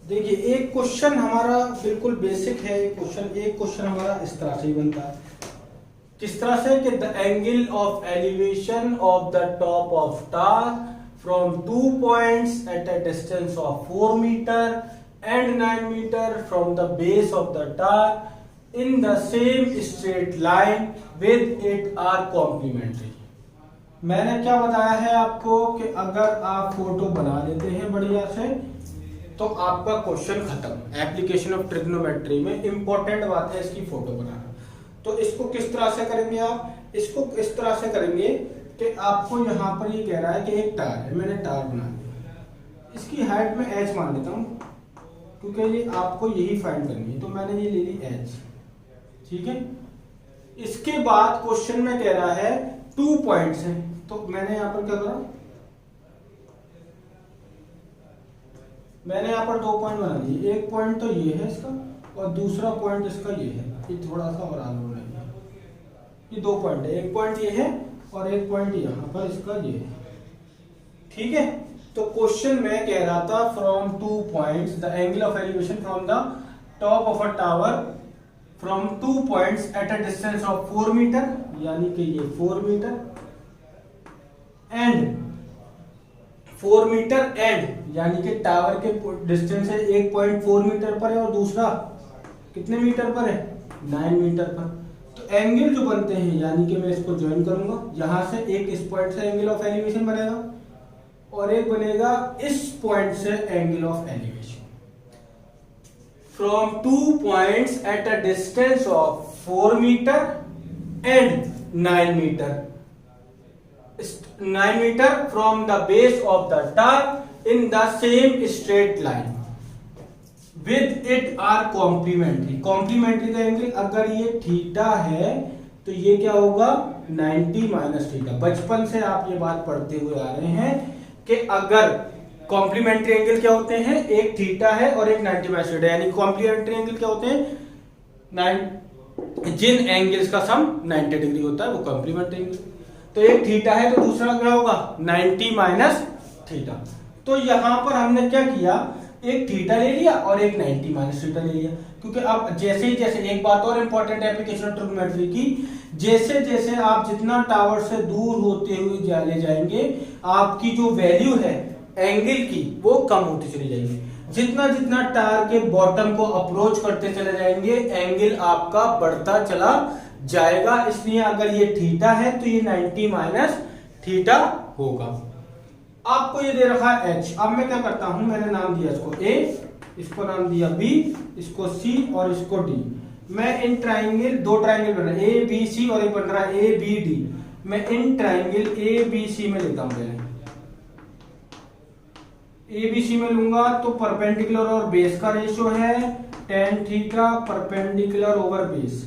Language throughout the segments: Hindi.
देखिए एक क्वेश्चन हमारा बिल्कुल बेसिक है। एक क्वेश्चन हमारा इस तरह से ही बनता है। किस तरह से कि the angle of elevation of the top of tower from 2 points at a distance of 4 metre and 9 metre from the base of the tower in the same straight line with it are complementary. मैंने क्या बताया है आपको कि अगर आप फोटो बना लेते हैं बढ़िया से तो आपका क्वेश्चन खत्म। एप्लीकेशन ऑफ ट्रिग्नोमेट्री में इंपॉर्टेंट बात है इसकी फोटो बनाना। तो इसको किस तरह से करेंगे आप? इसको इस तरह से करेंगे कि आपको यहाँ पर ये कह रहा है कि एक टार है, मैंने टार बना लिया, इसकी हाइट में एच मान लेता हूँ क्योंकि ये आपको यही फाइंड करनी है, तो मैंने ये ले ली एच। ठीक है, इसके बाद क्वेश्चन में कह रहा है 2 पॉइंट्स हैं, तो मैंने यहाँ पर क्या करा, मैंने यहाँ पर 2 पॉइंट बना दिए। एक पॉइंट तो ये है इसका और दूसरा पॉइंट इसका ये है। ये थोड़ा सा और आगे बनाइए। ये 2 पॉइंट है, एक पॉइंट ये है और एक पॉइंट यहाँ पर इसका ये है। ठीक है, तो क्वेश्चन में कह रहा था from 2 points the angle of elevation from the top of a tower from 2 points at a distance of 4 metre, यानी कि ये 4 मीटर एंड 4 मीटर एंड यानी कि टावर के डिस्टेंस है, एक पॉइंट 4 मीटर पर है और दूसरा कितने मीटर पर है, 9 मीटर पर। तो एंगल जो बनते हैं, यानी कि मैं इसको ज्वाइन करूंगा, यहां से एक इस पॉइंट से एंगल ऑफ एलिवेशन बनेगा और एक बनेगा इस पॉइंट से angle of elevation from 2 points at a distance of 4 metre and 9 metre 9 meter from the base of the tower in the same straight line with it are complementary। complementary का एंगल अगर ये थीटा है तो ये क्या होगा, 90 माइनस थीटा। बचपन से आप ये बात पढ़ते हुए आ रहे हैं कि अगर कॉम्प्लीमेंट्री एंगल क्या होते हैं, एक थीटा है और एक 90 माइनस थीटा, यानी कॉम्प्लीमेंट्री एंगल क्या होते हैं, जिन एंगल्स का सम 90 डिग्री होता है वो कॉम्प्लीमेंट्री एंगल। तो एक थीटा है तो दूसरा क्या होगा, 90 माइनस थीटा। तो यहां पर हमने क्या किया, एक थीटा ले लिया और एक 90 माइनस थीटा ले लिया, क्योंकि अब जैसे ही जैसे एक बात और इंपॉर्टेंट एप्लीकेशन ऑफ ट्रिग्नोमेट्री की, जैसे जैसे आप जितना टावर से दूर होते हुए चले जाएंगे आपकी जो वैल्यू है एंगल की वो कम होती चली जाएगी। जितना जितना टावर के बॉटम को अप्रोच करते चले जाएंगे एंगल आपका बढ़ता चला जाएगा। इसलिए अगर ये थीटा है तो ये 90 माइनस थीटा होगा। आपको ये दे रखा है h। अब मैं क्या करता हूं, मैंने नाम दिया इसको a, इसको नाम दिया b, इसको c और इसको d। मैं इन ट्राइंगल, 2 ट्राइंगल बन रहा है a b c और एक बन रहा है a b d। मैं in triangle a b c में लेता हूं, पहले a b c में लूंगा तो परपेंडिकुलर और बेस का रेशियो है tan theta perpendicular over base.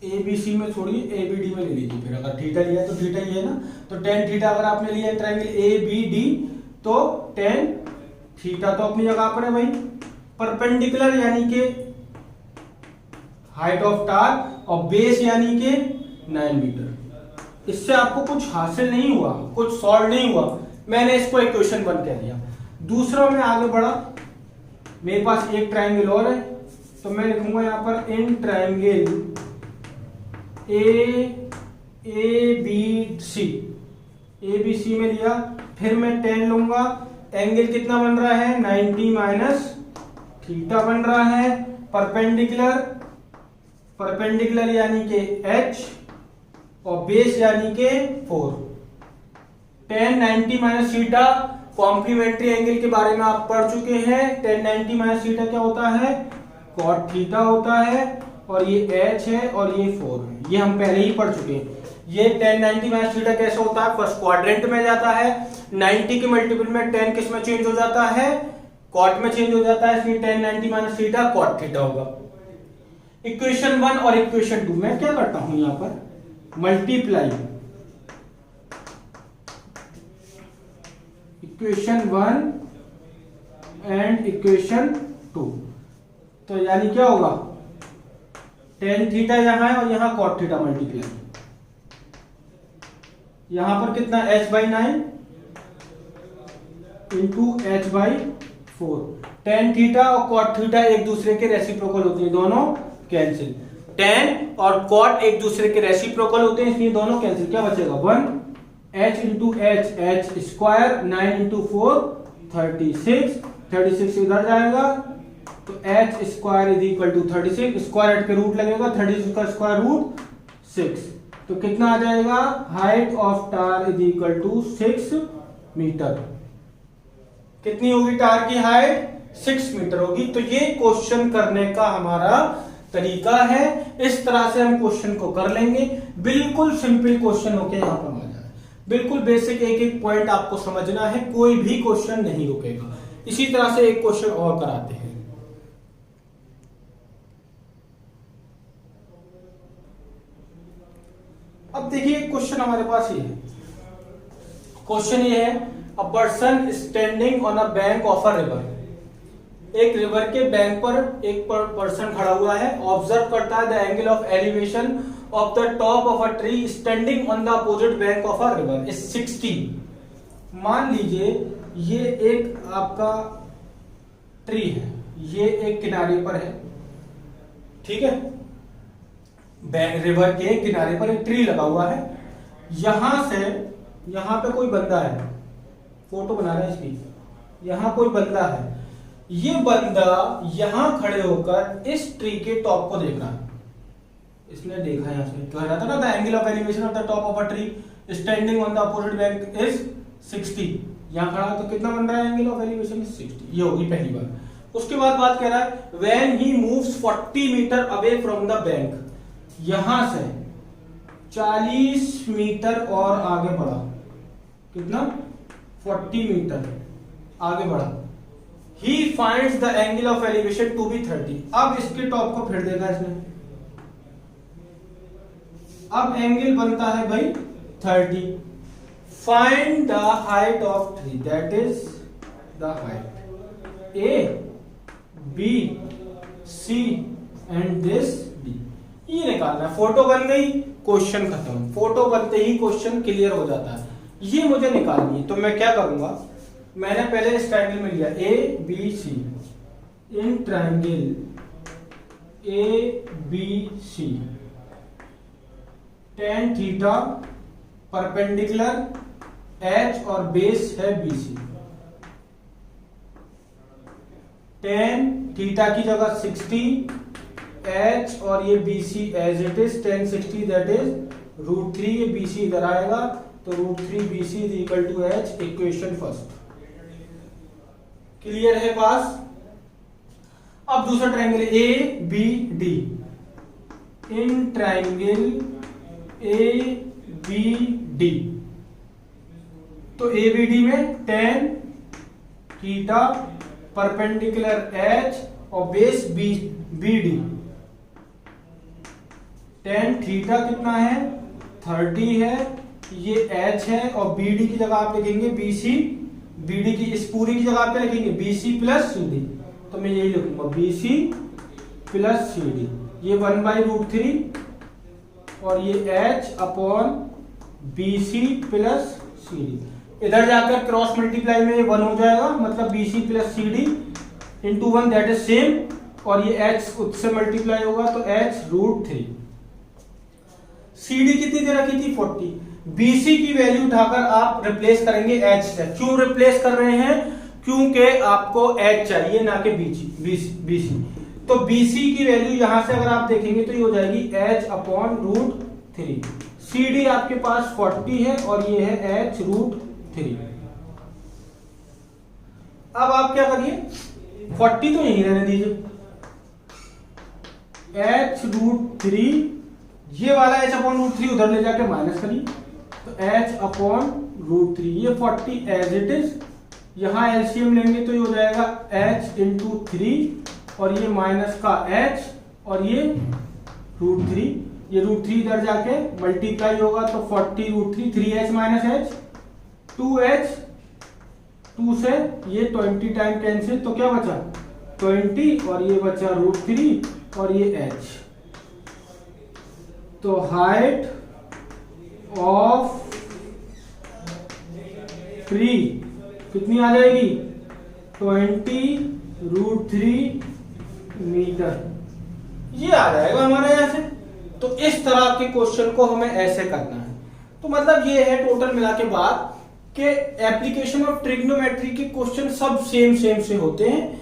A B C में छोड़िए, ए बी डी में ले लीजिए। फिर अगर थीटा लिया तो थीटा ही है ना, तो टेन थीटा अगर आपने लिया ट्रायंगल ए बी डी तो टेन थीटा तो अपनी जगह पर है भाई। परपेंडिकुलर यानी कि हाइट ऑफ टार और बेस यानी कि 9 मीटर। इससे आपको कुछ हासिल नहीं हुआ, कुछ सॉल्व नहीं हुआ, मैंने इसको इक्वेशन 1 कह दिया। दूसरा में आगे बढ़ा, मेरे पास एक ट्रायंगल और है तो मैं लिखूंगा यहां पर इन ट्रायंगल ए बी सी में लिया। फिर मैं 10 लूंगा, एंगल कितना बन रहा है, 90 माइनस थीटा बन रहा है। परपेंडिकुलर यानी कि h और बेस यानी कि 4। 10 90 माइनस थीटा कॉम्प्लीमेंट्री एंगल के बारे में आप पढ़ चुके हैं। 10 90 माइनस थीटा क्या होता है, कॉट थीटा होता है और ये h है और ये 4 है, ये हम पहले ही पढ़ चुके हैं। ये 10 90 माइनस थीटा कैसे होता है, फर्स्ट क्वाड्रेंट में जाता है, 90 के मल्टीपल में 10 किस में चेंज हो जाता है, कॉट में चेंज हो जाता है, इसलिए 10 90 माइनस थीटा कॉट थीटा होगा। इक्वेशन 1 और इक्वेशन 2 मैं क्या करता हूं, यहां पर मल्टीप्लाई इक्वेशन 1 एंड इक्वेशन 2। तो यानी क्या होगा, टेन थीटा यहां है और यहां कॉट थीटा मल्टीप्लाई, यहां पर कितना h/9 into H by 4। Tan theta और कॉट थीटा एक दूसरे के रेसिप्रोकल होते हैं, दोनों कैंसिल। टेन और कॉट एक दूसरे के रेसिप्रोकल होते हैं, इसलिए दोनों कैंसिल। क्या बचेगा 1 H into H, H square, 9 into 4 36, 36 इधर जाएगा तो H square is equal to 36, square at के रूट लगेगा, 36 का स्क्वायर रूट 6। तो कितना आ जाएगा, height of tower is equal to 6 metre. कितनी होगी टार की हाइट, 6 मीटर होगी। तो ये क्वेश्चन करने का हमारा तरीका है, इस तरह से हम क्वेश्चन को कर लेंगे। बिल्कुल सिंपल क्वेश्चन होके यहां पर आ जाए, बिल्कुल बेसिक, एक एक पॉइंट आपको समझना है, कोई भी क्वेश्चन नहीं रुकेगा। इसी तरह से एक क्वेश्चन और कराते हैं। अब देखिए क्वेश्चन हमारे पास ये है, क्वेश्चन ये है, a person standing on a bank of a river. एक रिवर के बैंक पर एक पर्सन खड़ा हुआ है, ऑब्जर्व करता है the angle of elevation of the top of a tree standing on the opposite bank of a river is 60। मान लीजिए ये एक आपका ट्री है, ये एक किनारे पर है, ठीक है, रिवर के किनारे पर एक ट्री लगा हुआ है। यहां से यहां पे कोई बंदा है, फोटो बना रहे हैं इसकी, यहां कोई बंदा है, ये बंदा यहां खड़े होकर इस ट्री के टॉप को देख रहा है। इसने देखा यहां से, कह रहा था ना the angle of elevation of the top of a tree standing on the opposite bank is 60। यहां खड़ा तो कितना बन रहा है, एंगल ऑफ एलिवेशन इज 60। ये होगी पहली बात। उसके बाद बात कह रहा है when he moves 40 metre away from the bank, यहां से 40 मीटर और आगे बढ़ा, कितना 40 मीटर आगे बढ़ा, he finds the angle of elevation to be 30। अब इसके टॉप को फिर देगा इसने, अब एंगल बनता है भाई 30। Find the height of tree, that is the height A B C and this D. ये निकालना है। फोटो बन गई, क्वेश्चन खत्म। फोटो बनते ही क्वेश्चन क्लियर हो जाता है। ये मुझे निकालनी है, तो मैं क्या करूंगा, मैंने पहले इस ट्रायंगल में लिया A B C, in triangle A B C tan theta perpendicular H और बेस है बी सी। टेन थीटा की जगह 60, एच और ये B C as it is 10 60 that is √3। ये बी सी इधर आएगा तो √3 B C is equal to H, equation first. Clear है पास। अब दूसरा triangle A B D, in triangle A B D, तो ए बी डी में टेन थीटा परपेंडिकुलर एच और base B B D. Tan theta कितना है 30 है, ये एच है और बी डी की जगह आप लिखेंगे बी सी, बी डी की इस पूरी की जगह पे लिखेंगे B C plus C D. तो मैं यही लिखूंगा B C plus C D. ये 1/√3 और ये H upon B C plus C D. इधर जाकर क्रॉस मल्टीप्लाई में ये 1 हो जाएगा, मतलब B C plus C D into 1 that is same, और ये एच उससे मल्टीप्लाई होगा तो एच √3। सी डी कितनी दे रखी थी 40। बीसी की वैल्यू उठाकर आप रिप्लेस करेंगे एच से। क्यों रिप्लेस कर रहे हैं, क्योंकि आपको एच चाहिए ना कि बीसी। तो बीसी की वैल्यू यहां से अगर आप देखेंगे तो ये हो जाएगी एच अपॉन √3। सी डी आपके पास 40 है और ये है एच √3। अब आप क्या करिए, 40 तो यहीं रहने दीजिए, एच √3, ये वाला एच अपॉन √3 उधर ले जाके माइनस करिए, तो एच अपॉन √3, ये 40 एज इट इज। यहां एलसीएम लेंगे तो ये हो जाएगा एच इंटू 3 और ये माइनस का एच और ये √3, ये √3 इधर जाके मल्टीप्लाई होगा तो 40 √3, 3h माइनस एच 2h, 2 से ये 20 टाइम कैंसिल, तो क्या बचा 20 और ये बचा √3 और ये h। तो हाइट ऑफ ट्री कितनी आ जाएगी 20√3 मीटर, ये आ जाएगा हमारे यहाँ से। तो इस तरह के क्वेश्चन को हमें ऐसे करना है। तो मतलब ये है टोटल मिला के बाद कि एप्लीकेशन ऑफ ट्रिग्नोमेट्री के क्वेश्चन सब सेम से होते हैं,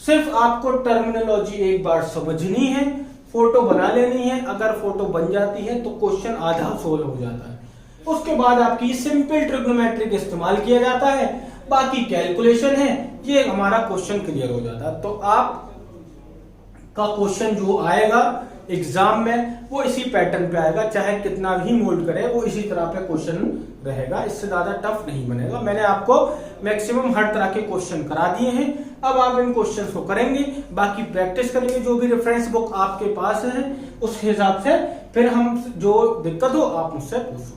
सिर्फ आपको टर्मिनोलॉजी एक बार समझनी है, फोटो बना लेनी है। अगर फोटो बन जाती है तो क्वेश्चन आधा सोल्व हो जाता है। उसके बाद आपकी सिंपल ट्रिग्नोमेट्री का इस्तेमाल किया जाता है, बाकी कैलकुलेशन है, ये हमारा क्वेश्चन क्लियर हो जाता है। तो आप का क्वेश्चन जो आएगा एग्जाम में वो इसी पैटर्न पे आएगा, चाहे कितना भी मोल्ड करे वो इसी तरह पे क्वेश्चन रहेगा, इससे ज्यादा टफ नहीं बनेगा। मैंने आपको मैक्सिमम हर तरह के क्वेश्चन करा दिए हैं, अब आप इन क्वेश्चंस को करेंगे, बाकी प्रैक्टिस करेंगे। जो भी रेफरेंस बुक आपके पास है उस हिसाब से फिर हम जो दिक्कत हो आप मुझसे पूछो।